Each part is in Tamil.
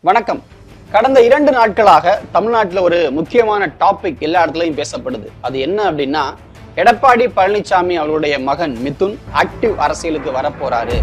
வணக்கம். கடந்த 2 நாட்களாக தமிழ்நாட்டில் ஒரு முக்கியமான டாபிக் எல்லா இடத்துலையும் பேசப்படுது. அது என்ன அப்படின்னா, எடப்பாடி பழனிசாமி அவருடைய மகன் மிதுன் ஆக்டிவ் அரசியலுக்கு வரப்போறாரு.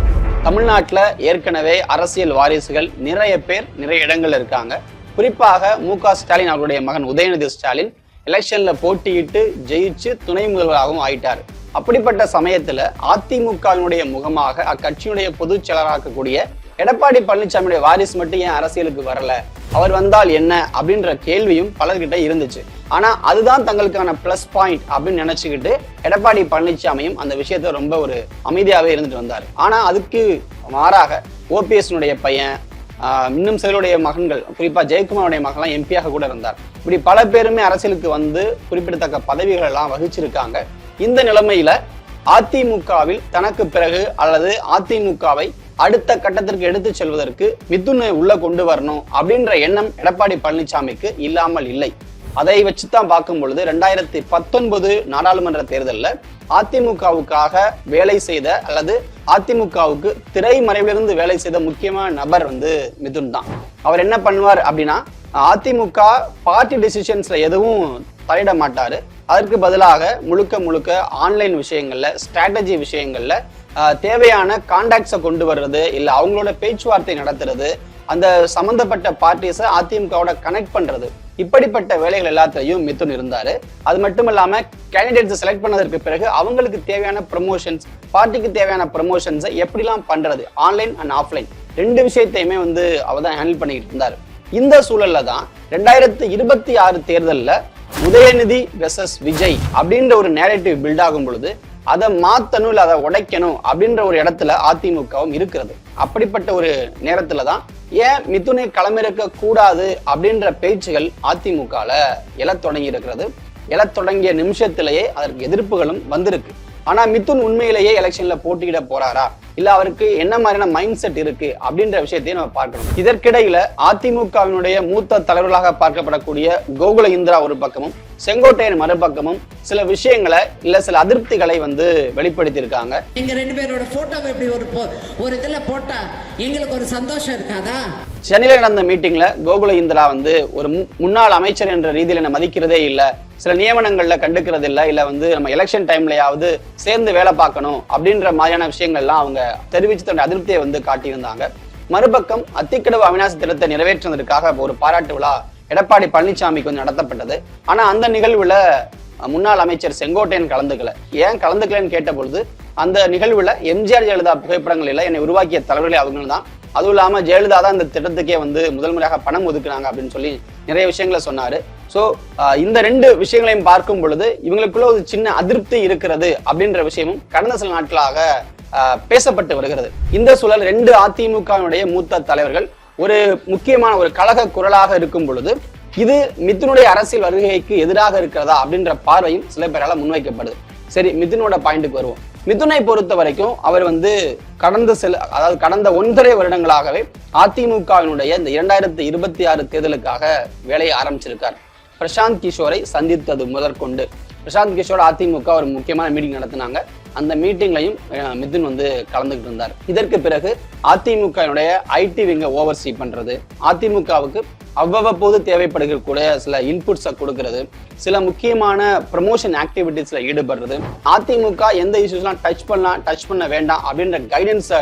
தமிழ்நாட்டில் ஏற்கனவே அரசியல் வாரிசுகள் நிறைய பேர் நிறைய இடங்கள்ல இருக்காங்க. குறிப்பாக மு.க. ஸ்டாலின் அவருடைய மகன் உதயநிதி ஸ்டாலின் எலெக்ஷன்ல போட்டியிட்டு ஜெயிச்சு துணை முதல்வராகவும் ஆயிட்டாரு. அப்படிப்பட்ட சமயத்துல அதிமுகவினுடைய முகமாக அக்கட்சியினுடைய பொதுச் செயலராக்கக்கூடிய எடப்பாடி பழனிசாமியுடைய வாரிசு மட்டும் ஏன் அரசியலுக்கு வரல, அவர் வந்தால் என்ன அப்படின்ற கேள்வியும் பலர்கிட்ட இருந்துச்சு. ஆனா அதுதான் தங்களுக்கான பிளஸ் பாயிண்ட் அப்படின்னு நினைச்சுக்கிட்டு எடப்பாடி பழனிசாமியும் அந்த விஷயத்த ரொம்ப ஒரு அமைதியாவே இருந்துட்டு வந்தார். ஆனா அதுக்கு மாறாக ஓபிஎஸ்னுடைய பையன், இன்னும் சிலருடைய மகன்கள், குறிப்பா ஜெயக்குமாருடைய மகன்லாம் எம்பியாக கூட இருந்தார். இப்படி பல பேருமே அரசியலுக்கு வந்து குறிப்பிடத்தக்க பதவிகள் எல்லாம் வகிச்சிருக்காங்க. இந்த நிலைமையில அதிமுகவில் தனக்கு பிறகு அல்லது அதிமுகவை அடுத்த கட்டத்திற்கு எடுத்து செல்வதற்கு மிதுனை உள்ள கொண்டு வரணும் அப்படின்ற எண்ணம் எடப்பாடி பழனிசாமிக்கு இல்லாமல் இல்லை. அதை வச்சுதான் பார்க்கும் பொழுது 2019 நாடாளுமன்ற தேர்தலில் அதிமுகவுக்காக வேலை செய்த அல்லது அதிமுகவுக்கு திரைமறைவிலிருந்து வேலை செய்த முக்கியமான நபர் மிதுன் தான். அவர் என்ன பண்ணுவார் அப்படின்னா, அதிமுக பார்ட்டி டிசிஷன்ஸ்ல எதுவும் தலையிட மாட்டாரு. அதற்கு பதிலாக முழுக்க ஆன்லைன் விஷயங்கள்ல, ஸ்ட்ராட்டஜி விஷயங்கள்ல தேவையான கான்டாக்ட்ஸை கொண்டு வர்றது, இல்ல அவங்களோட பேச்சுவார்த்தை நடத்துறது, அந்த சம்பந்தப்பட்ட பார்ட்டிஸை அதிமுகவோட கனெக்ட் பண்றது, இப்படிப்பட்ட வேலைகள் எல்லாத்தையும் மிதுன் இருந்தாரு. அது மட்டும் இல்லாம கேண்டிடேட்ஸ் செலக்ட் பண்ணதற்கு பிறகு அவங்களுக்கு தேவையான ப்ரமோஷன்ஸ், பார்ட்டிக்கு தேவையான ப்ரமோஷன்ஸை எப்படிலாம் பண்றது, ஆன்லைன் அண்ட் ஆஃப்லைன் ரெண்டு விஷயத்தையுமே அவர் தான் ஹேண்டில் பண்ணிட்டு இருந்தாரு. இந்த சூழல்ல தான் 2026 தேர்தலில் உதயநிதி வெர்சஸ் விஜய் அப்படின்ற ஒரு நேரேட்டிவ் பில்ட் ஆகும் பொழுது அதை மாத்தணும், இல்லை அதை உடைக்கணும் அப்படின்ற ஒரு இடத்துல அதிமுகவும் இருக்கிறது. அப்படிப்பட்ட ஒரு நேரத்துல தான் ஏன் மிதுனை களமிறக்க கூடாது அப்படின்ற பேச்சுகள் அதிமுகல எழத் தொடங்கி இருக்கிறது. எழத் தொடங்கிய நிமிஷத்திலேயே அதற்கு எதிர்ப்புகளும் வந்திருக்கு. ஆனா மிதுன் உண்மையிலேயே எலெக்ஷன்ல போட்டியிட போறாரா, இல்ல அவருக்கு என்ன மாதிரியான மைண்ட் செட் இருக்கு அப்படின்ற விஷயத்தையும் நம்ம பார்க்கணும். இதற்கிடையில அதிமுகவினுடைய மூத்த தலைவர்களாக பார்க்கப்படக்கூடிய கோகுல இந்திரா ஒரு பக்கமும் செங்கோட்டையன் மறுபக்கமும் சில விஷயங்களை இல்ல சில அதிருப்திகளை வெளிப்படுத்தி இருக்காங்க. எங்க ரெண்டு பேரோட போட்டோவை இப்படி ஒரு இதுல போட்டா எங்களுக்கு ஒரு சந்தோஷம் இருக்காதா? சென்னையில நடந்த மீட்டிங்ல கோகுல இந்திரா ஒரு முன்னாள் அமைச்சர் என்ற ரீதியில என்ன மதிக்கிறதே இல்லை, சில நியமனங்கள்ல கண்டுக்கிறது இல்லை, இல்ல நம்ம எலெக்ஷன் டைம்லயாவது சேர்ந்து வேலை பார்க்கணும் அப்படின்ற மாதிரியான விஷயங்கள்லாம் அவங்க தெரிவிச்சு தன்னுடைய அதிருப்தியை காட்டியிருந்தாங்க. மறுபக்கம் அத்திக்கடவு அவிநாசி திட்டத்தை நிறைவேற்றுவதற்காக ஒரு பாராட்டு விழா எடப்பாடி பழனிசாமிக்கு நடத்தப்பட்டது. ஆனா அந்த நிகழ்வுல முன்னாள் அமைச்சர் செங்கோட்டையன் கலந்துக்கல. ஏன் கலந்துக்கலன்னு கேட்ட பொழுது, அந்த நிகழ்வுல எம்ஜிஆர் ஜெயலலிதா புகைப்படங்கள் இல்லை, என்னை உருவாக்கிய தலைவர்களே அவங்க தான், அதுவும் இல்லாம ஜெயலலிதா தான் இந்த திட்டத்துக்கே முதல் முறையாக பணம் ஒதுக்குனாங்க அப்படின்னு சொல்லி நிறைய விஷயங்களை சொன்னாரு. ஸோ இந்த ரெண்டு விஷயங்களையும் பார்க்கும் பொழுது இவங்களுக்குள்ள ஒரு சின்ன அதிருப்தி இருக்கிறது அப்படின்ற விஷயமும் கடந்த சில நாட்களாக பேசப்பட்டு வருகிறது. இந்த சூழல் ரெண்டு அதிமுகவினுடைய மூத்த தலைவர்கள் ஒரு முக்கியமான ஒரு கழக குரலாக இருக்கும் பொழுது இது மிதுனுடைய அரசியல் வருகைக்கு எதிராக இருக்கிறதா அப்படின்ற பார்வையும் சில பேரால முன்வைக்கப்படுது. சரி, மிதுனோட பாயிண்ட்டுக்கு வருவோம். மிதுனை பொறுத்த வரைக்கும் அவர் கடந்த 1.5 வருடங்களாகவே அதிமுகவினுடைய இந்த 2026 தேர்தலுக்காக வேலையை ஆரம்பிச்சிருக்கார். பிரசாந்த் கிஷோரை சந்தித்தது முதற்கொண்டு பிரசாந்த் கிஷோர் அதிமுக ஒரு முக்கியமான மீட்டிங் நடத்தினாங்க. அந்த மீட்டிங்லையும் மிதுன் கலந்துகிட்டு இருந்தார். இதற்கு பிறகு அதிமுகவினுடைய ஐடி விங்க ஓவர்சீ பண்றது, அதிமுகவுக்கு அவ்வப்போது தேவைப்படுகிற சில இன்புட்ஸை கொடுக்கறது, சில முக்கியமான ப்ரமோஷன் ஆக்டிவிட்டிஸ்ல ஈடுபடுறது, அதிமுக எந்த இஷ்யூஸ்லாம் டச் பண்ண வேண்டாம் அப்படின்ற கைடன்ஸை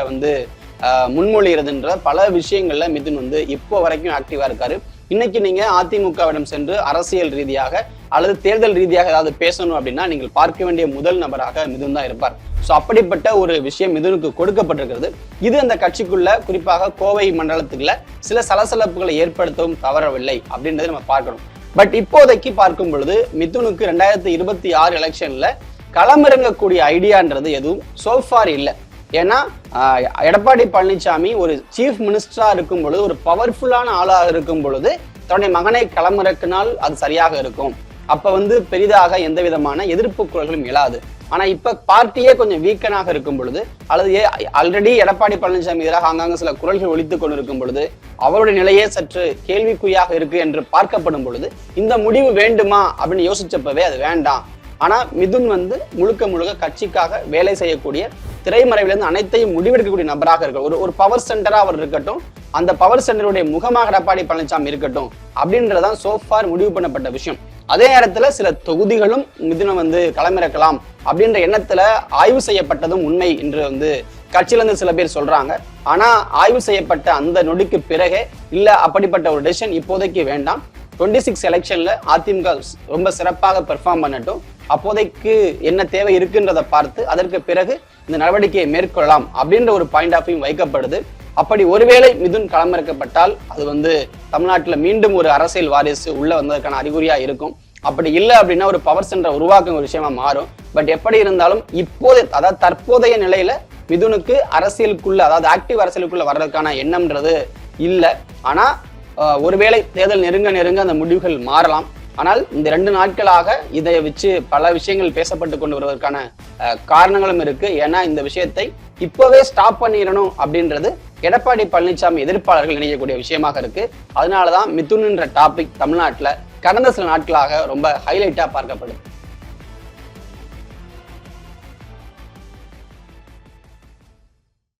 முன்மொழிகிறதுன்ற பல விஷயங்கள்ல மிதுன் இப்போ வரைக்கும் ஆக்டிவா இருக்காரு. இன்னைக்கு நீங்க அதிமுகவிடம் சென்று அரசியல் ரீதியாக அல்லது தேர்தல் ரீதியாக ஏதாவது பேசணும் அப்படின்னா நீங்கள் பார்க்க வேண்டிய முதல் நபராக மிதுன் தான் இருப்பார். ஸோ அப்படிப்பட்ட ஒரு விஷயம் மிதுனுக்கு கொடுக்கப்பட்டிருக்கிறது. இது அந்த கட்சிக்குள்ள குறிப்பாக கோவை மண்டலத்துக்குள்ள சில சலசலப்புகளை ஏற்படுத்தவும் தவறவில்லை அப்படின்றத நம்ம பார்க்கணும். பட் இப்போதைக்கு பார்க்கும் பொழுது மிதுனுக்கு 2026 எலெக்ஷன்ல களமிறங்கக்கூடிய ஐடியான்றது எதுவும் சோஃபார் இல்லை. ஏன்னா எடப்பாடி பழனிசாமி ஒரு சீஃப் மினிஸ்டரா இருக்கும் பொழுது, ஒரு பவர்ஃபுல்லான ஆளாக இருக்கும் பொழுது தன்னுடைய மகனை களமிறக்கினால் அது சரியாக இருக்கும். அப்ப பெரிதாக எந்த விதமான எதிர்ப்பு குரல்களும் எழாது. ஆனா இப்ப பார்ட்டியே கொஞ்சம் வீக்கனாக இருக்கும் பொழுது, அல்லது ஆல்ரெடி எடப்பாடி பழனிசாமி எதிராக ஆங்காங்க சில குரல்கள் ஒலித்துக் கொண்டிருக்கும் பொழுது, அவருடைய நிலையே சற்று கேள்விக்குறியாக இருக்கு என்று பார்க்கப்படும் பொழுது இந்த முடிவு வேண்டுமா அப்படின்னு யோசிச்சப்பவே அது வேண்டாம், ஆனா மிதுன் வந்து முழுக்க முழுக்க கட்சிக்காக வேலை செய்யக்கூடிய, திரைமறைவிலிருந்து அனைத்தையும் முடிவெடுக்கக்கூடிய நபராக இருக்க ஒரு பவர் சென்டரா அவர் இருக்கட்டும், அந்த பவர் சென்டருடைய முகமாக எடப்பாடி பழனிசாமி இருக்கட்டும் அப்படின்றதான் சோஃபார் முடிவு பண்ணப்பட்ட விஷயம். அதே நேரத்துல சில தொகுதிகளும் மிதுனை வந்து களமிறக்கலாம் அப்படின்ற எண்ணத்துல ஆய்வு செய்யப்பட்டதும் உண்மை என்று வந்து கட்சியில இருந்து சில பேர் சொல்றாங்க. ஆனா ஆய்வு செய்யப்பட்ட அந்த நொடிக்கு பிறகே இல்ல, அப்படிப்பட்ட ஒரு டெசிஷன் இப்போதைக்கு வேண்டாம், 26 எலெக்ஷன்ல அதிமுக ரொம்ப சிறப்பாக பெர்ஃபார்ம் பண்ணட்டும், அப்போதைக்கு என்ன தேவை இருக்குன்றதை பார்த்து அதற்கு பிறகு இந்த நடவடிக்கையை மேற்கொள்ளலாம் அப்படின்ற ஒரு பாயிண்ட் ஆஃப் வியூ வைக்கப்படுது. அப்படி ஒருவேளை மிதுன் களமிறக்கப்பட்டால் அது வந்து தமிழ்நாட்டுல மீண்டும் ஒரு அரசியல் வாரிசு உள்ள வந்ததற்கான அறிகுறியா இருக்கும். அப்படி இல்லை அப்படின்னா ஒரு பவர் சென்டரை உருவாக்கும் ஒரு விஷயமா மாறும். பட் எப்படி இருந்தாலும் இப்போது, அதாவது தற்போதைய நிலையில மிதுனுக்கு அரசியலுக்குள்ள, அதாவது ஆக்டிவ் அரசியலுக்குள்ள வர்றதுக்கான எண்ணம்ன்றது இல்லை. ஆனா ஒருவேளை தேர்தல் நெருங்க நெருங்க அந்த முடிவுகள் மாறலாம். ஆனால் இந்த 2 நாட்களாக இதை வச்சு பல விஷயங்கள் பேசப்பட்டு கொண்டு வருவதற்கான காரணங்களும் இருக்கு. ஏன்னா இந்த விஷயத்தை இப்பவே ஸ்டாப் பண்ணிடணும் அப்படின்றது எடப்பாடி பழனிசாமி எதிர்ப்பாளர்கள் நினைக்கக்கூடிய விஷயமாக இருக்கு. அதனாலதான் மிதுன்ன்ற டாபிக் தமிழ்நாட்டுல கடந்த சில நாட்களாக ரொம்ப ஹைலைட்டா பார்க்கப்படுது.